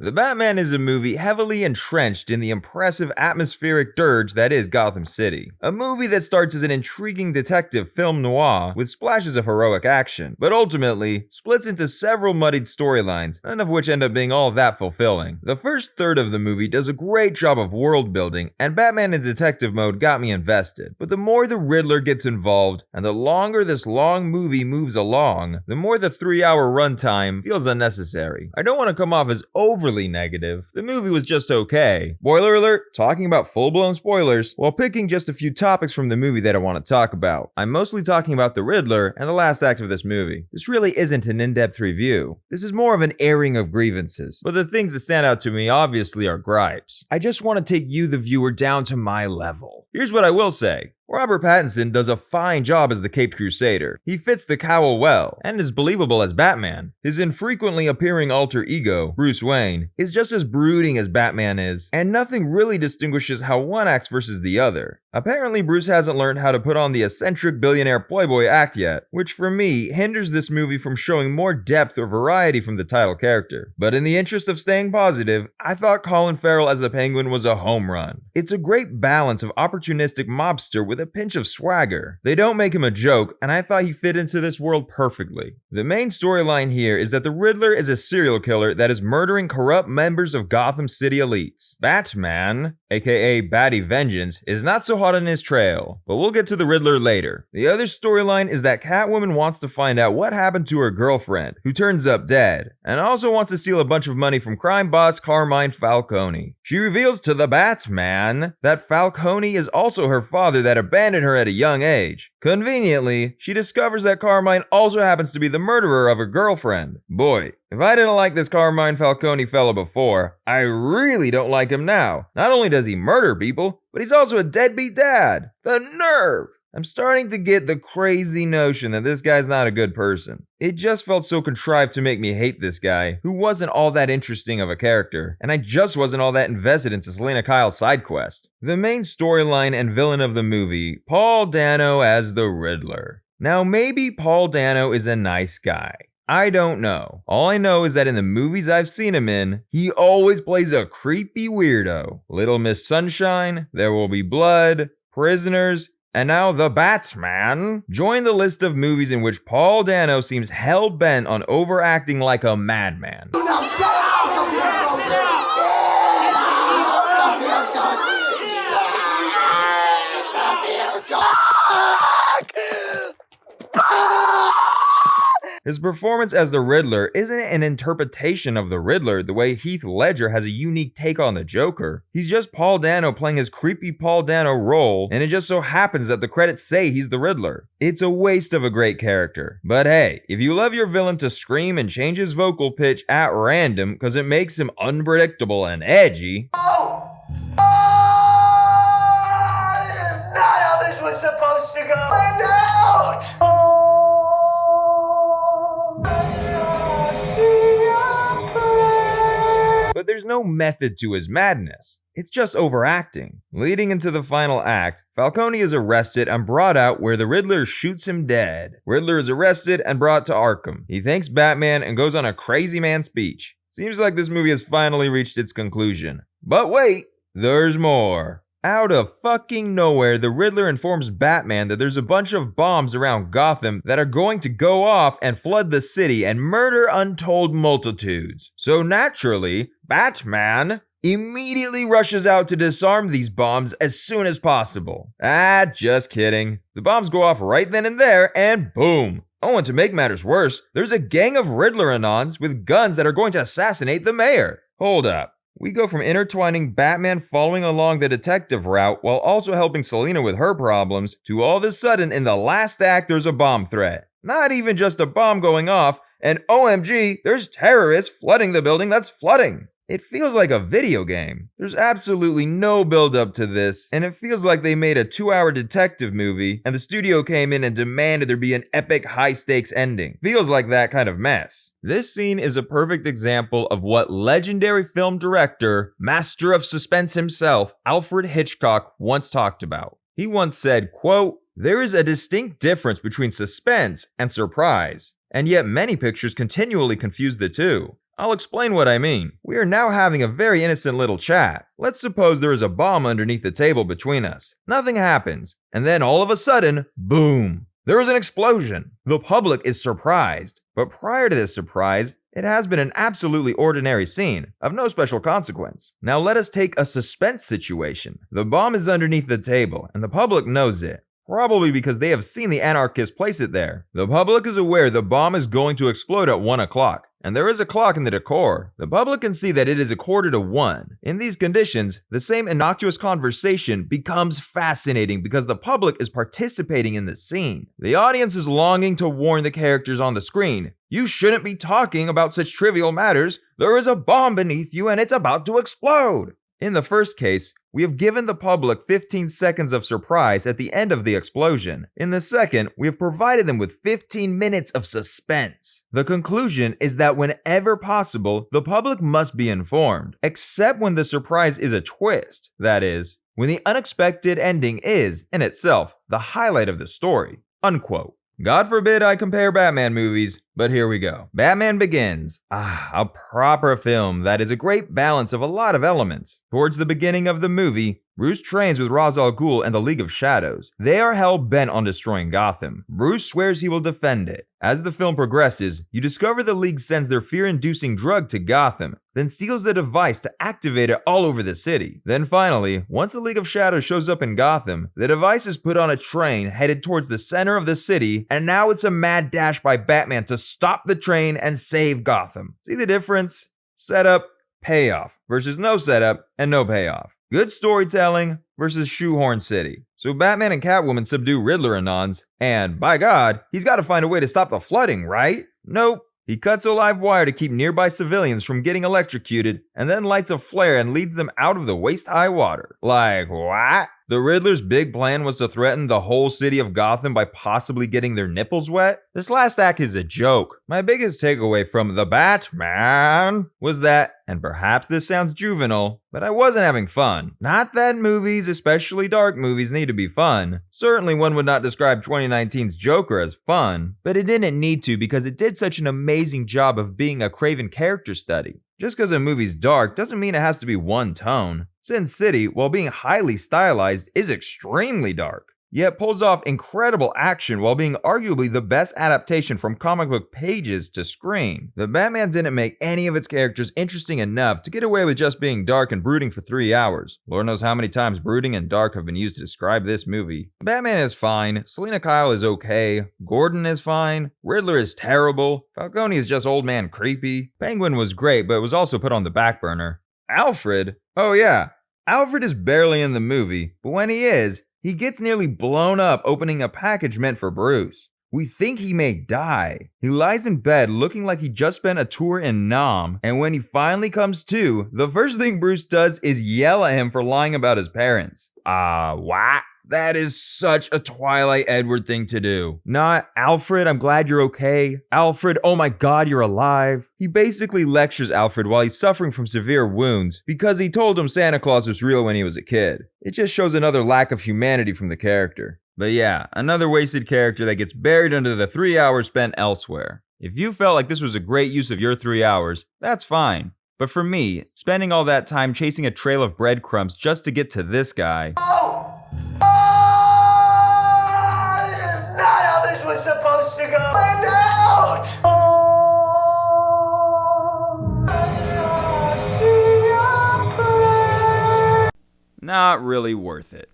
The Batman is a movie heavily entrenched in the impressive atmospheric dirge that is Gotham City. A movie that starts as an intriguing detective film noir with splashes of heroic action, but ultimately splits into several muddied storylines, none of which end up being all that fulfilling. The first third of the movie does a great job of world building, and Batman in detective mode got me invested. But the more the Riddler gets involved, and the longer this long movie moves along, the more the 3-hour runtime feels unnecessary. I don't want to come off as overly negative. The movie was just okay. Spoiler alert, talking about full-blown spoilers, while picking just a few topics from the movie that I want to talk about. I'm mostly talking about the Riddler and the last act of this movie. This really isn't an in-depth review. This is more of an airing of grievances, but the things that stand out to me obviously are gripes. I just want to take you, the viewer, down to my level. Here's what I will say. Robert Pattinson does a fine job as the Caped Crusader. He fits the cowl well, and is believable as Batman. His infrequently appearing alter ego, Bruce Wayne, is just as brooding as Batman is, and nothing really distinguishes how one acts versus the other. Apparently, Bruce hasn't learned how to put on the eccentric billionaire playboy act yet, which for me hinders this movie from showing more depth or variety from the title character. But in the interest of staying positive, I thought Colin Farrell as the Penguin was a home run. It's a great balance of opportunistic mobster with a pinch of swagger. They don't make him a joke, and I thought he fit into this world perfectly. The main storyline here is that the Riddler is a serial killer that is murdering corrupt members of Gotham City elites. Batman, aka Batty Vengeance, is not so hot on his trail, but we'll get to the Riddler later. The other storyline is that Catwoman wants to find out what happened to her girlfriend, who turns up dead, and also wants to steal a bunch of money from crime boss Carmine Falcone. She reveals to the Batman that Falcone is also her father that abandoned her at a young age. Conveniently, she discovers that Carmine also happens to be the murderer of her girlfriend. Boy, if I didn't like this Carmine Falcone fella before, I really don't like him now. Not only does he murder people, but he's also a deadbeat dad. The nerve! I'm starting to get the crazy notion that this guy's not a good person. It just felt so contrived to make me hate this guy, who wasn't all that interesting of a character, and I just wasn't all that invested into Selena Kyle's side quest. The main storyline and villain of the movie, Paul Dano as the Riddler. Now maybe Paul Dano is a nice guy. I don't know. All I know is that in the movies I've seen him in, he always plays a creepy weirdo. Little Miss Sunshine, There Will Be Blood, Prisoners, and now The Batman. Join the list of movies in which Paul Dano seems hell-bent on overacting like a madman. His performance as the Riddler isn't an interpretation of the Riddler the way Heath Ledger has a unique take on the Joker. He's just Paul Dano playing his creepy Paul Dano role, and it just so happens that the credits say he's the Riddler. It's a waste of a great character. But hey, if you love your villain to scream and change his vocal pitch at random because it makes him unpredictable and edgy, not how this was supposed to go. Find out! but there's no method to his madness. It's just overacting. Leading into the final act, Falcone is arrested and brought out where the Riddler shoots him dead. Riddler is arrested and brought to Arkham. He thanks Batman and goes on a crazy man speech. Seems like this movie has finally reached its conclusion. But wait, there's more. Out of fucking nowhere, the Riddler informs Batman that there's a bunch of bombs around Gotham that are going to go off and flood the city and murder untold multitudes. So naturally, Batman immediately rushes out to disarm these bombs as soon as possible. Just kidding. The bombs go off right then and there, and boom. Oh, and to make matters worse, there's a gang of Riddler-anons with guns that are going to assassinate the mayor. Hold up. We go from intertwining Batman following along the detective route while also helping Selena with her problems to all of a sudden in the last act there's a bomb threat. Not even just a bomb going off, and OMG, there's terrorists flooding the building that's flooding. It feels like a video game. There's absolutely no build up to this, and it feels like they made a 2-hour detective movie and the studio came in and demanded there be an epic high-stakes ending. Feels like that kind of mess. This scene is a perfect example of what legendary film director, master of suspense himself, Alfred Hitchcock once talked about. He once said, quote, "There is a distinct difference between suspense and surprise, and yet many pictures continually confuse the two. I'll explain what I mean. We are now having a very innocent little chat. Let's suppose there is a bomb underneath the table between us. Nothing happens, and then all of a sudden, boom! There is an explosion. The public is surprised. But prior to this surprise, it has been an absolutely ordinary scene, of no special consequence. Now let us take a suspense situation. The bomb is underneath the table, and the public knows it. Probably because they have seen the anarchists place it there. The public is aware the bomb is going to explode at 1 o'clock. And there is a clock in the decor. The public can see that it is 1:45. In these conditions, the same innocuous conversation becomes fascinating because the public is participating in the scene. The audience is longing to warn the characters on the screen, "You shouldn't be talking about such trivial matters. There is a bomb beneath you and it's about to explode." In the first case, we have given the public 15 seconds of surprise at the end of the explosion. In the second, we have provided them with 15 minutes of suspense. The conclusion is that whenever possible, the public must be informed, except when the surprise is a twist. That is, when the unexpected ending is, in itself, the highlight of the story. Unquote. God forbid I compare Batman movies, but here we go. Batman Begins. A proper film that is a great balance of a lot of elements. Towards the beginning of the movie, Bruce trains with Ra's al Ghul and the League of Shadows. They are hell-bent on destroying Gotham. Bruce swears he will defend it. As the film progresses, you discover the League sends their fear-inducing drug to Gotham, then steals the device to activate it all over the city. Then finally, once the League of Shadows shows up in Gotham, the device is put on a train headed towards the center of the city, and now it's a mad dash by Batman to stop the train and save Gotham. See the difference? Setup, payoff, versus no setup and no payoff. Good storytelling versus shoehorn city. So Batman and Catwoman subdue Riddler and Nons, and by God, he's got to find a way to stop the flooding, right? Nope. He cuts a live wire to keep nearby civilians from getting electrocuted, and then lights a flare and leads them out of the waist-high water. Like, what? The Riddler's big plan was to threaten the whole city of Gotham by possibly getting their nipples wet? This last act is a joke. My biggest takeaway from The Batman was that, and perhaps this sounds juvenile, but I wasn't having fun. Not that movies, especially dark movies, need to be fun. Certainly one would not describe 2019's Joker as fun, but it didn't need to because it did such an amazing job of being a Craven character study. Just because a movie's dark doesn't mean it has to be one tone. Sin City, while being highly stylized, is extremely dark, yet pulls off incredible action while being arguably the best adaptation from comic book pages to screen. The Batman didn't make any of its characters interesting enough to get away with just being dark and brooding for 3 hours. Lord knows how many times brooding and dark have been used to describe this movie. Batman is fine, Selina Kyle is okay, Gordon is fine, Riddler is terrible, Falcone is just old man creepy, Penguin was great but was also put on the back burner. Alfred? Oh yeah, Alfred is barely in the movie, but when he is, he gets nearly blown up opening a package meant for Bruce. We think he may die. He lies in bed looking like he just spent a tour in Nam, and when he finally comes to, the first thing Bruce does is yell at him for lying about his parents. What? That is such a Twilight Edward thing to do. Not, Alfred, I'm glad you're okay. Alfred, oh my God, you're alive. He basically lectures Alfred while he's suffering from severe wounds because he told him Santa Claus was real when he was a kid. It just shows another lack of humanity from the character. But yeah, another wasted character that gets buried under the 3 hours spent elsewhere. If you felt like this was a great use of your 3 hours, that's fine. But for me, spending all that time chasing a trail of breadcrumbs just to get to this guy. Was supposed to go and out. Not really worth it.